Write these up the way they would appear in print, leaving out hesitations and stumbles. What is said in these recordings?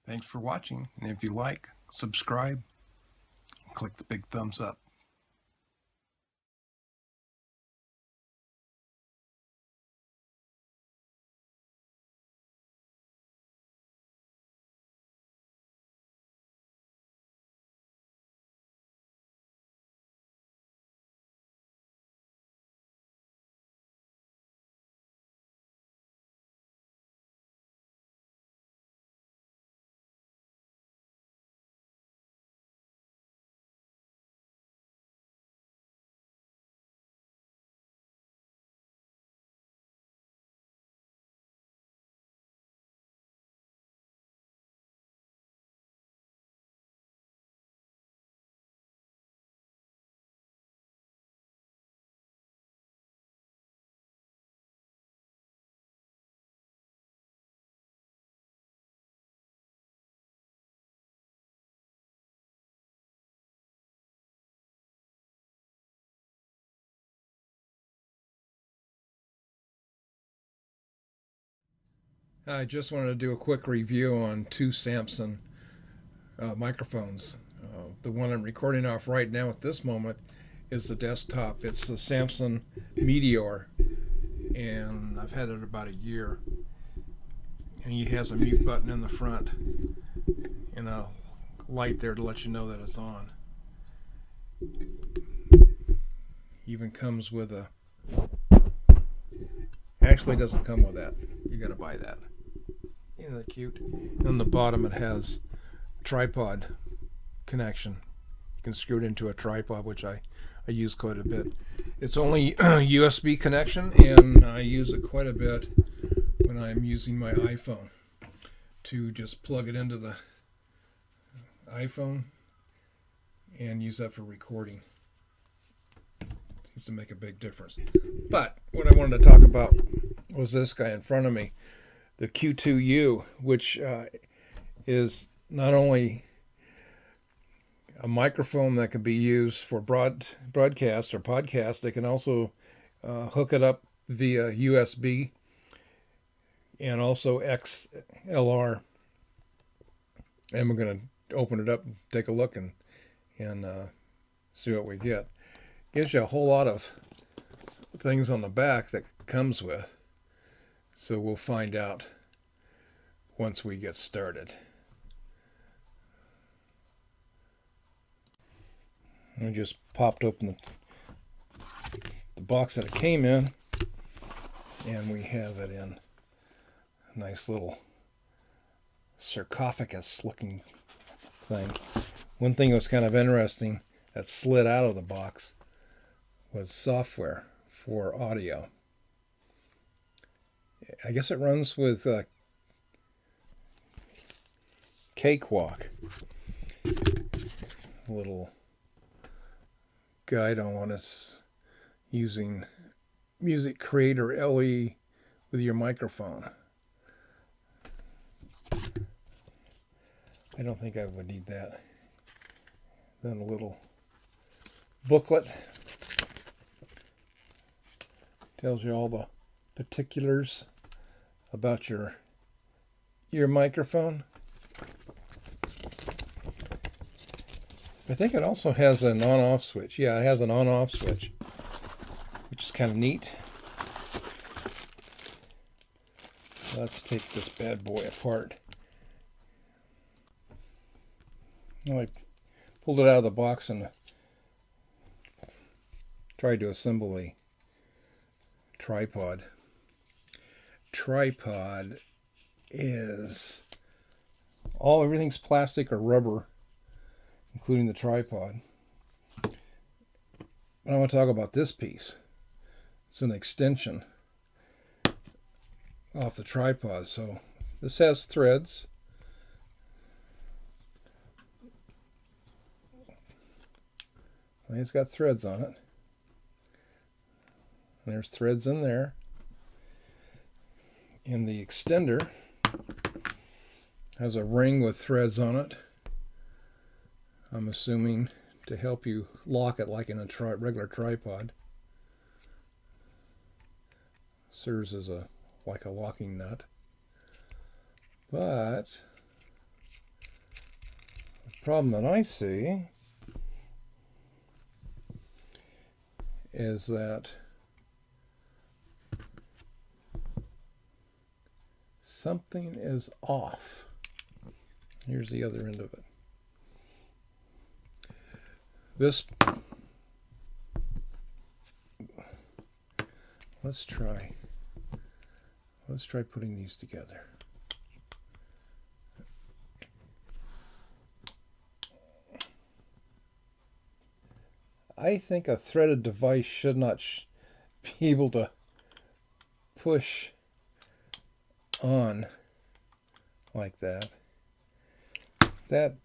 Thanks for watching, and if you like, subscribe, and click the big thumbs up. I just wanted to do a quick review on two Samson microphones. The one I'm recording off right now at this moment is the desktop. It's the Samson Meteor, and I've had it about a year. And he has a mute button in the front and a light there to let you know that it's on. Even comes with a... Actually, it doesn't come with that. You gotta buy that. Isn't that cute? And on the bottom it has tripod connection. You can screw it into a tripod, which I use quite a bit. It's only USB connection, and I use it quite a bit when I'm using my iPhone to just plug it into the iPhone and use that for recording. Seems to make a big difference. But what I wanted to talk about was this guy in front of me, the Q2U, which is not only a microphone that can be used for broadcast or podcast, they can also hook it up via USB and also XLR. And we're going to open it up and take a look and see what we get. Gives you a whole lot of things on the back that comes with. So we'll find out once we get started. I just popped open the box that it came in, and we have it in a nice little sarcophagus looking thing. One thing that was kind of interesting that slid out of the box was software for audio. I guess it runs with Cakewalk. A little guide on what is using Music Creator LE with your microphone. I don't think I would need that. Then a little booklet tells you all the particulars about your microphone. I think it also has an on-off switch. Yeah, it has an on-off switch, which is kind of neat. Let's take this bad boy apart. I pulled it out of the box and tried to assemble a tripod. Tripod is everything's plastic or rubber, including the tripod. But I want to talk about this piece. It's an extension off the tripod. So this has threads. It's got threads on it. And there's threads in there. And the extender has a ring with threads on it. I'm assuming to help you lock it like in a regular tripod. Serves as like a locking nut. But Problem that I see is that something is off. Here's the other end of it. This, let's try putting these together. I think a threaded device should not be able to push on like that. That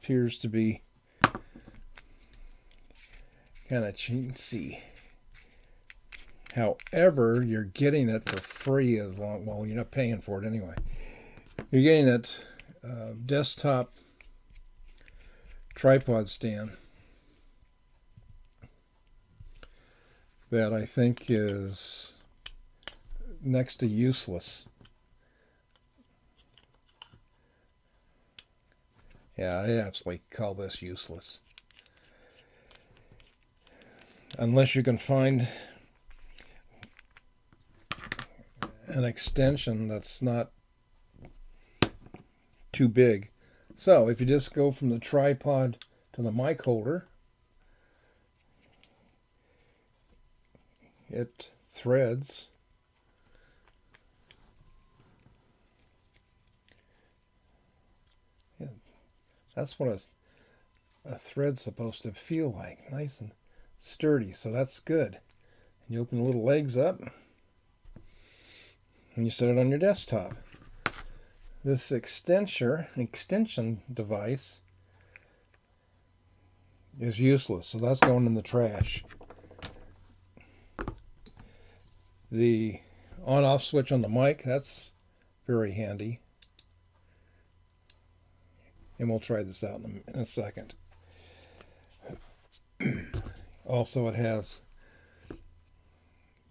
appears to be kind of chintzy. However, you're getting it for free as long, well, you're not paying for it anyway. You're getting it desktop tripod stand that I think is next to useless. Yeah, I absolutely call this useless. Unless you can find an extension that's not too big. So if you just go from the tripod to the mic holder, it threads. Yeah, that's what a thread's supposed to feel like, nice and sturdy, so that's good. And you open the little legs up and you set it on your desktop. This extension device is useless, so that's going in the trash. The on-off switch on the mic, that's very handy. And we'll try this out in a second. Also, it has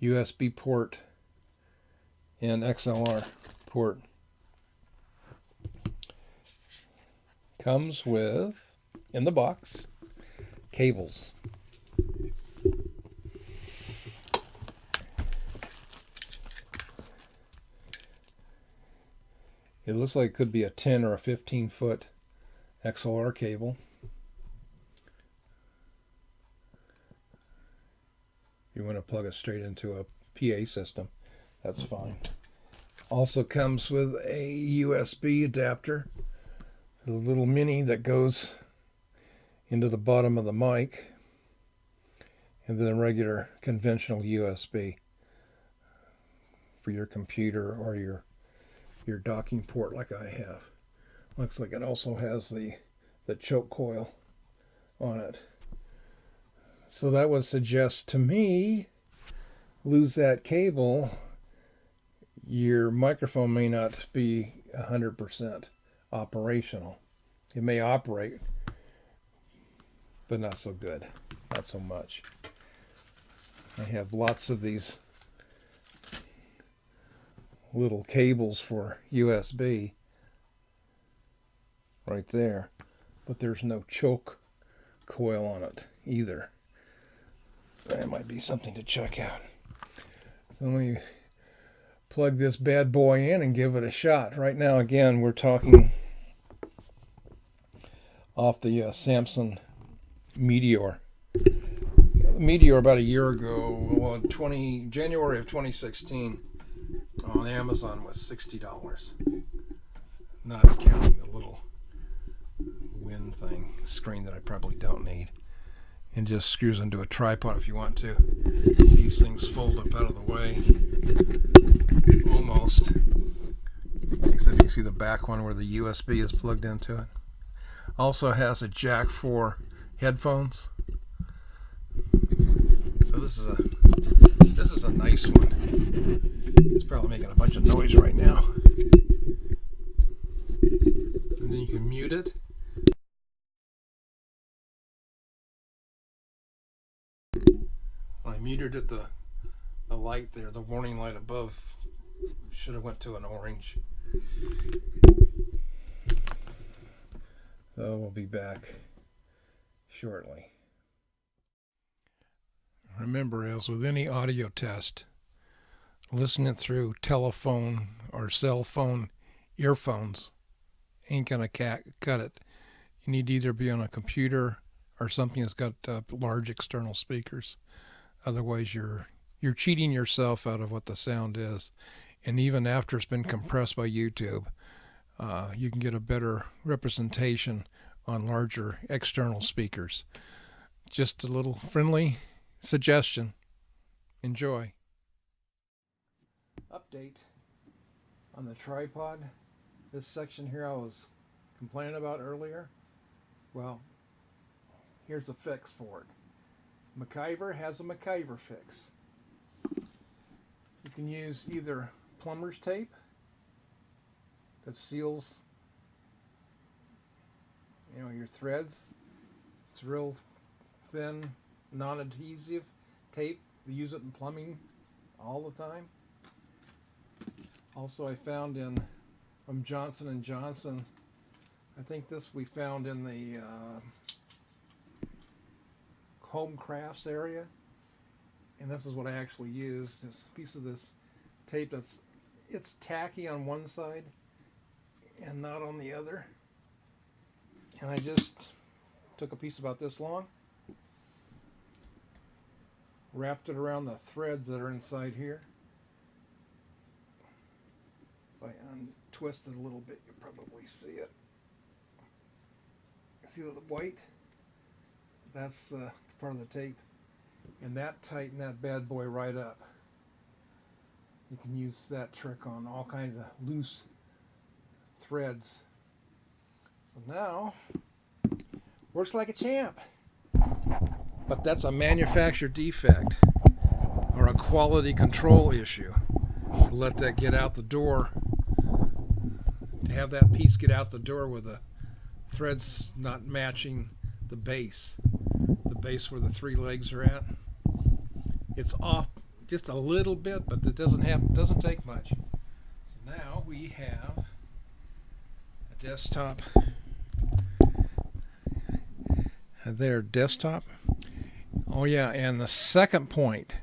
USB port and XLR port. Comes with, in the box, cables. It looks like it could be a 10 or a 15-foot XLR cable. You want to plug it straight into a PA system, that's fine. Also comes with a USB adapter, a little mini that goes into the bottom of the mic, and then a regular conventional USB for your computer or your docking port like I have. Looks like it also has the choke coil on it. So that would suggest to me, lose that cable, your microphone may not be 100% operational. It may operate, but not so good, not so much. I have lots of these little cables for USB right there, but there's no choke coil on it either. That might be something to check out. So let me plug this bad boy in and give it a shot. Right now, again, we're talking off the Samson Meteor. Meteor about a year ago, well, January of 2016, on Amazon was $60. Not counting the little wind thing, screen that I probably don't need. And just screws into a tripod if you want to. These things fold up out of the way. Almost. Except you can see the back one where the USB is plugged into it. Also has a jack for headphones. So this is a nice one. It's probably making a bunch of noise right now. And then you can mute it. I muted it, the light there, the warning light above should have went to an orange. So we'll be back shortly. Remember, as with any audio test, listening through telephone or cell phone earphones ain't gonna cut it. You need to either be on a computer or something that's got large external speakers. Otherwise, you're cheating yourself out of what the sound is. And even after it's been compressed by YouTube, you can get a better representation on larger external speakers. Just a little friendly suggestion. Enjoy. Update on the tripod. This section here I was complaining about earlier. Well, here's a fix for it. McIver has a McIver fix. You can use either plumber's tape that seals, your threads. It's real thin, non-adhesive tape. We use it in plumbing all the time. Also, I found from Johnson & Johnson, I think this we found in the home crafts area, and this is what I actually used. This piece of this tape it's tacky on one side and not on the other, and I just took a piece about this long, wrapped it around the threads that are inside here. If I untwist it a little bit, you'll probably see it. See the white? That's the part of the tape. And that tightened that bad boy right up. You can use that trick on all kinds of loose threads. So now, works like a champ. But that's a manufacturer defect or a quality control issue. To let that get out the door, to have that piece get out the door with the threads not matching the base where the three legs are at. It's off just a little bit, but it doesn't take much. So now we have a desktop. Desktop. Oh yeah, and the second point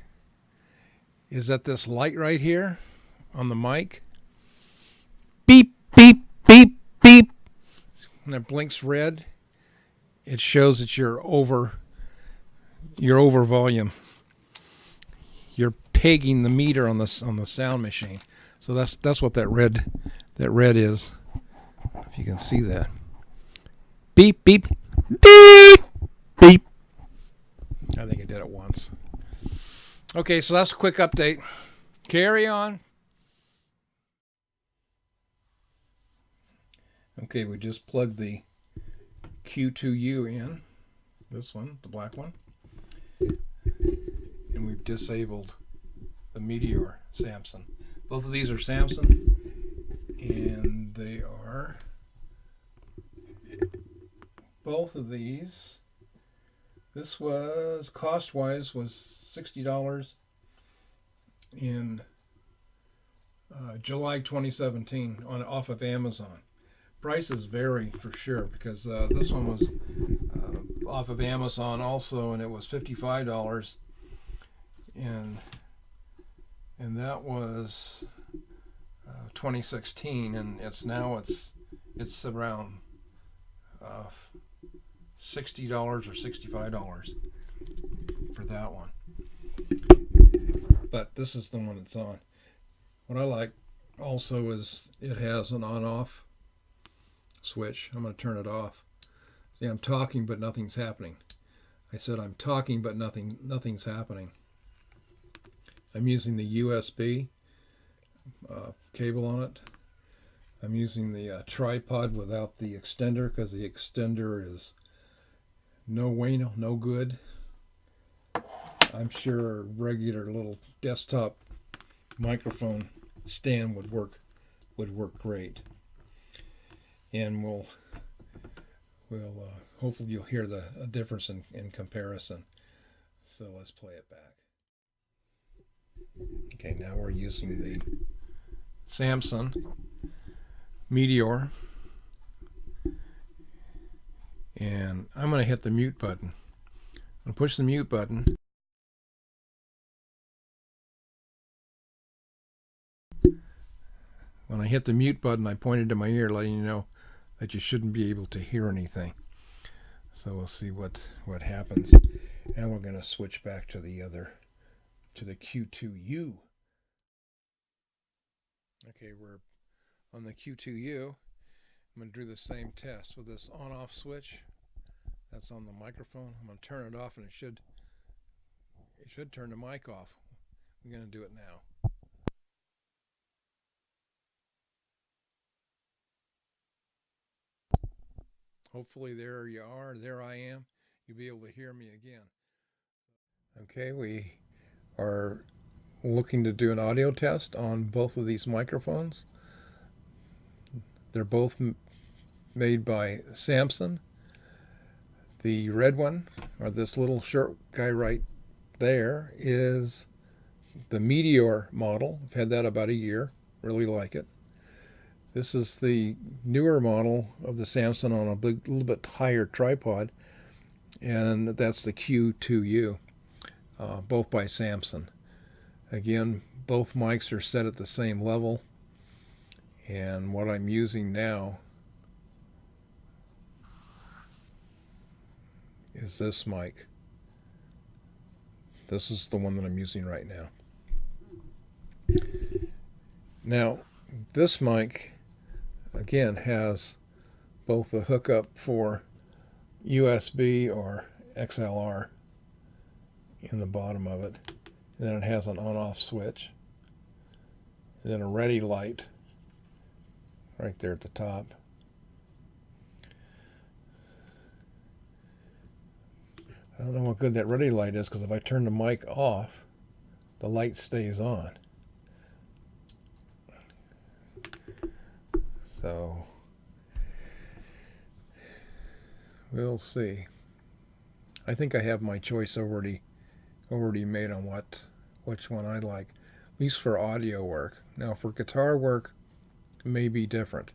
is that this light right here on the mic, beep, beep, beep, beep. When it blinks red, it shows that you're over volume. You're pegging the meter on the sound machine. So that's what that red is. If you can see that. Beep, beep, beep, beep. I think I did it once. Okay, so that's a quick update. Carry on. Okay, we just plugged the Q2U in, this one, the black one, and we've disabled the Meteor Samson. Both of these are Samson, and they are, both of these, this was, cost-wise, was $60 in July 2017 off of Amazon. Prices vary for sure, because this one was off of Amazon also, and it was $55, and that was 2016, and it's around $60 or $65 for that one. But this is the one it's on. What I like also is it has an on-off switch. I'm going to turn it off. See, I'm talking but nothing's happening. I said I'm talking but nothing's happening. I'm using the USB cable on it. I'm using the tripod without the extender, because the extender is no good. I'm sure a regular little desktop microphone stand would work great. And we'll hopefully you'll hear a difference in comparison. So let's play it back. Okay, now we're using the Samson Meteor And I'm going to hit the mute button. I'm going to push the mute button. When I hit the mute button, I pointed to my ear, letting you know that you shouldn't be able to hear anything. So we'll see what happens. And we're going to switch back to the Q2U. Okay, we're on the Q2U. I'm going to do the same test with this on-off switch. That's on the microphone. I'm going to turn it off, and it should turn the mic off. We're going to do it now. Hopefully there you are, there I am. You'll be able to hear me again. Okay, we are looking to do an audio test on both of these microphones. They're both made by Samson. The red one, or this little short guy right there, is the Meteor model. I've had that about a year. Really like it. This is the newer model of the Samson on a little bit higher tripod, and that's the Q2U, both by Samson. Again, both mics are set at the same level, and what I'm using now is this mic. This is the one that I'm using right now. Now, this mic again has both the hookup for USB or XLR in the bottom of it, and then it has an on-off switch, and then a ready light right there at the top. I don't know what good that ready light is, because if I turn the mic off, the light stays on. So we'll see. I think I have my choice already made on which one I like, at least for audio work. Now for guitar work, it may be different.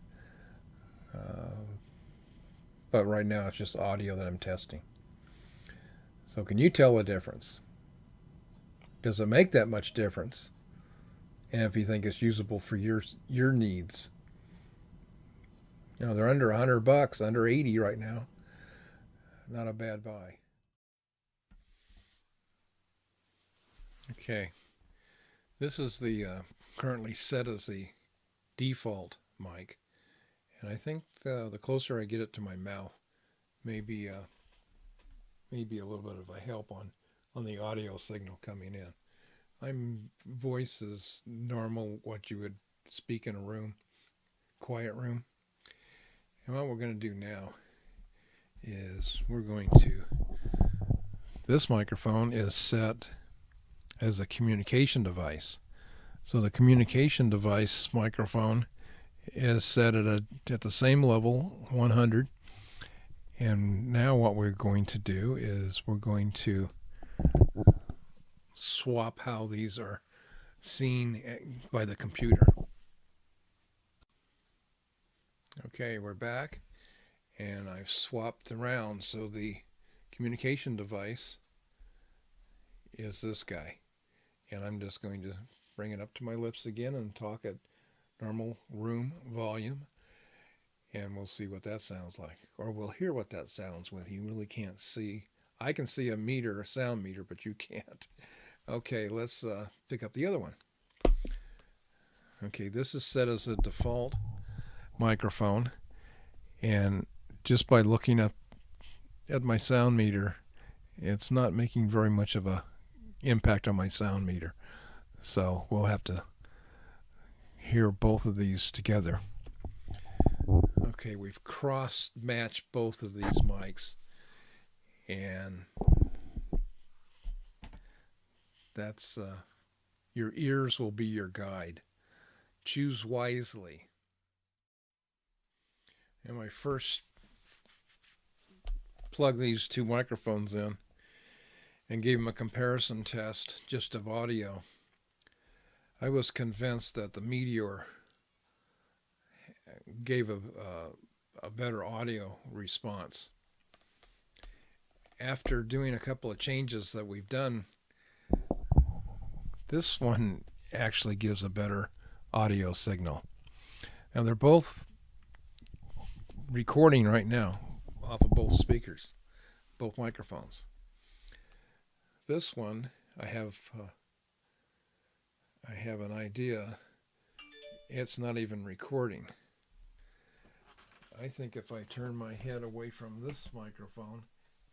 But right now it's just audio that I'm testing. So can you tell the difference? Does it make that much difference? And if you think it's usable for your needs. You know, they're under $100, under 80 right now. Not a bad buy. Okay, this is the currently set as the default mic, and I think the closer I get it to my mouth, maybe a little bit of a help on the audio signal coming in. My voice is normal, what you would speak in a room, quiet room. And what we're going to do now is this microphone is set as a communication device. So the communication device microphone is set at the same level, 100. And now what we're going to do is we're going to swap how these are seen by the computer. Okay, we're back, and I've swapped around, so the communication device is this guy, and I'm just going to bring it up to my lips again and talk at normal room volume, and we'll see what that sounds like, or we'll hear what that sounds with. You really can't see. I can see a meter, a sound meter, but you can't. Okay, let's pick up the other one. Okay, this is set as a default microphone, and just by looking at my sound meter, it's not making very much of a impact on my sound meter, so we'll have to hear both of these together. Okay, we've cross matched both of these mics, and that's your ears will be your guide. Choose wisely. And when I first plugged these two microphones in and gave them a comparison test just of audio, I was convinced that the Meteor gave a better audio response. after doing a couple of changes that we've done, this one actually gives a better audio signal. Now they're both recording right now off of both speakers, both microphones. This one, I have an idea. It's not even recording. I think if I turn my head away from this microphone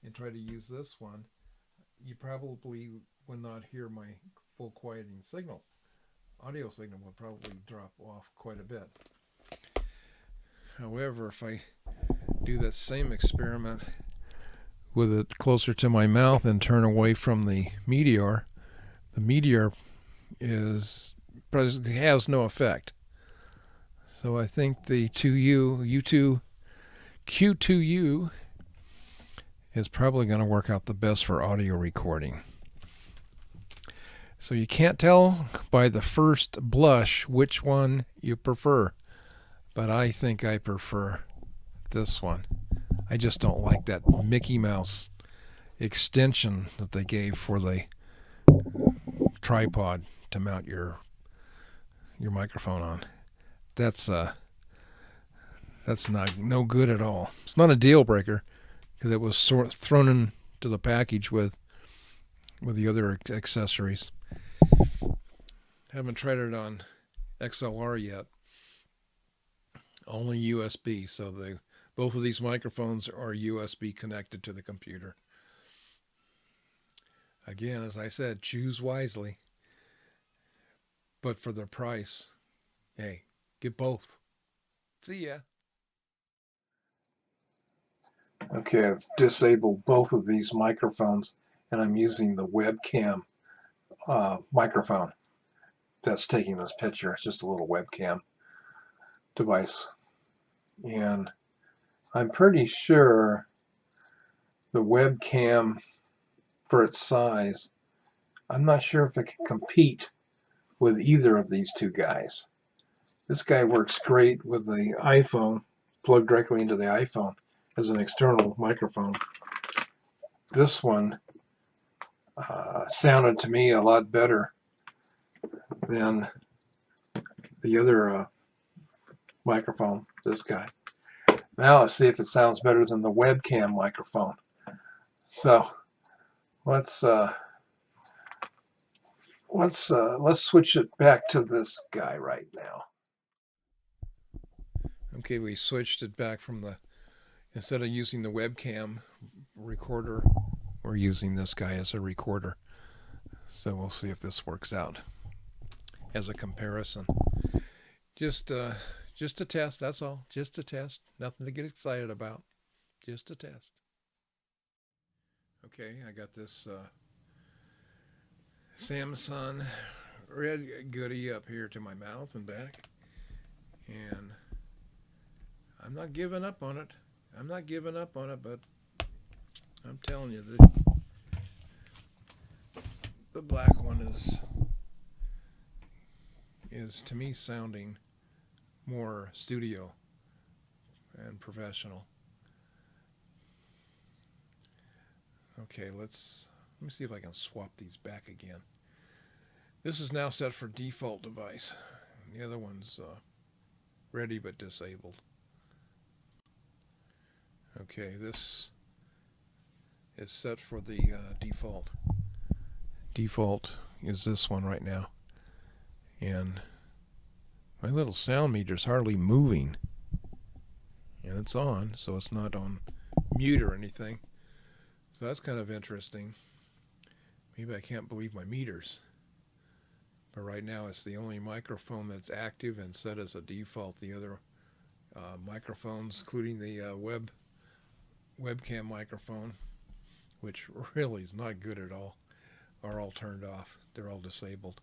and try to use this one, you probably would not hear my full quieting signal. Audio signal would probably drop off quite a bit. However, if I do that same experiment with it closer to my mouth and turn away from the Meteor has no effect. So I think the Q2U is probably going to work out the best for audio recording. So you can't tell by the first blush which one you prefer, but I think I prefer this one. I just don't like that Mickey Mouse extension that they gave for the tripod to mount your microphone on. That's no good at all. It's not a deal breaker because it was thrown into the package with the other accessories. Haven't tried it on XLR yet. Only USB, so both of these microphones are USB connected to the computer. Again, as I said, choose wisely. But for the price, hey, get both. See ya. Okay, I've disabled both of these microphones, and I'm using the webcam microphone that's taking this picture. It's just a little webcam device. And I'm pretty sure the webcam, for its size, I'm not sure if it can compete with either of these two guys. This guy works great with the iPhone, plugged directly into the iPhone as an external microphone. This one sounded to me a lot better than the other microphone, this guy. Now let's see if it sounds better than the webcam microphone. So let's switch it back to this guy right now. Okay, we switched it back from instead of using the webcam recorder, we're using this guy as a recorder. So we'll see if this works out as a comparison. Just a test, that's all. Just a test. Nothing to get excited about. Just a test. Okay, I got this Samson red goodie up here to my mouth and back. And I'm not giving up on it. But I'm telling you that the black one is to me sounding more studio and professional. Okay, let me see if I can swap these back again. This is now set for default device. The other one's ready but disabled. Okay, this is set for the default. Default is this one right now. And my little sound meter is hardly moving. And it's on, so it's not on mute or anything. So that's kind of interesting. Maybe I can't believe my meters. But right now it's the only microphone that's active and set as a default. The other microphones, including the webcam microphone, which really is not good at all, are all turned off. They're all disabled.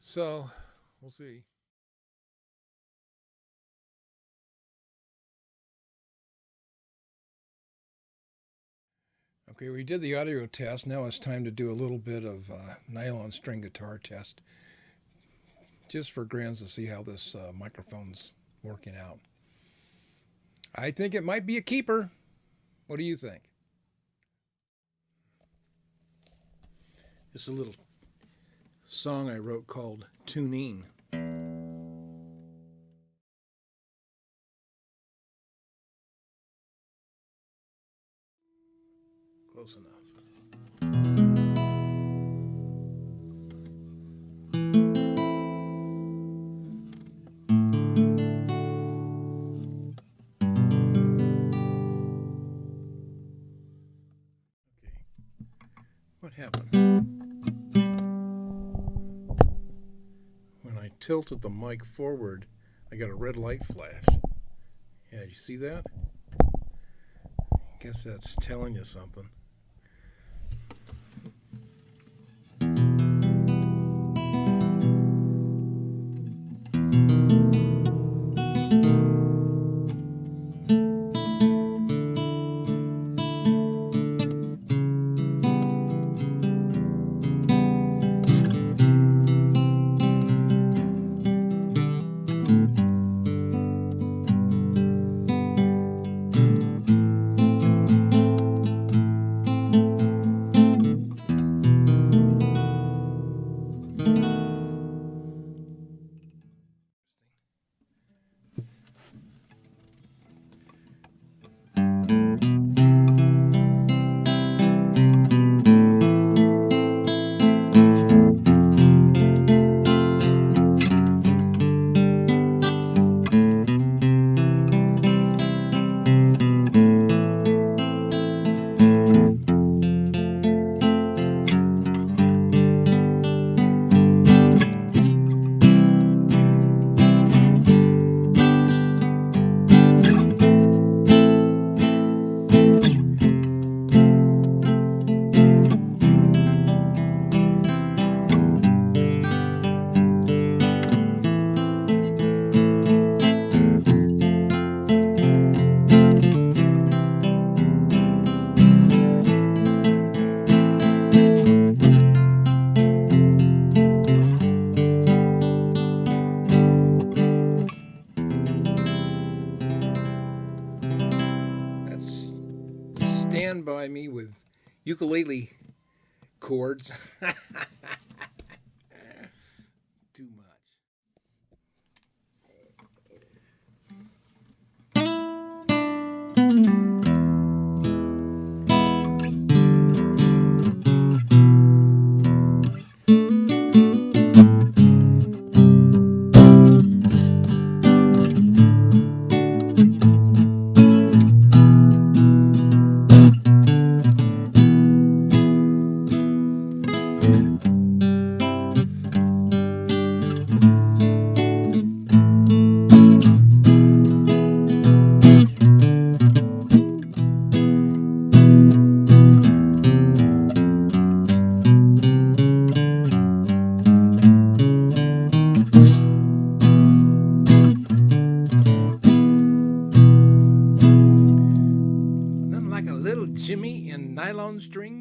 So we'll see. Okay, we did the audio test. Now it's time to do a little bit of nylon string guitar test, just for grins to see how this microphone's working out. I think it might be a keeper. What do you think? This is a little song I wrote called Tune In. Close enough. What happened? When I tilted the mic forward, I got a red light flash. Yeah, you see that? Guess that's telling you something. Stand by me with ukulele chords. Too much. Jimmy in nylon strings.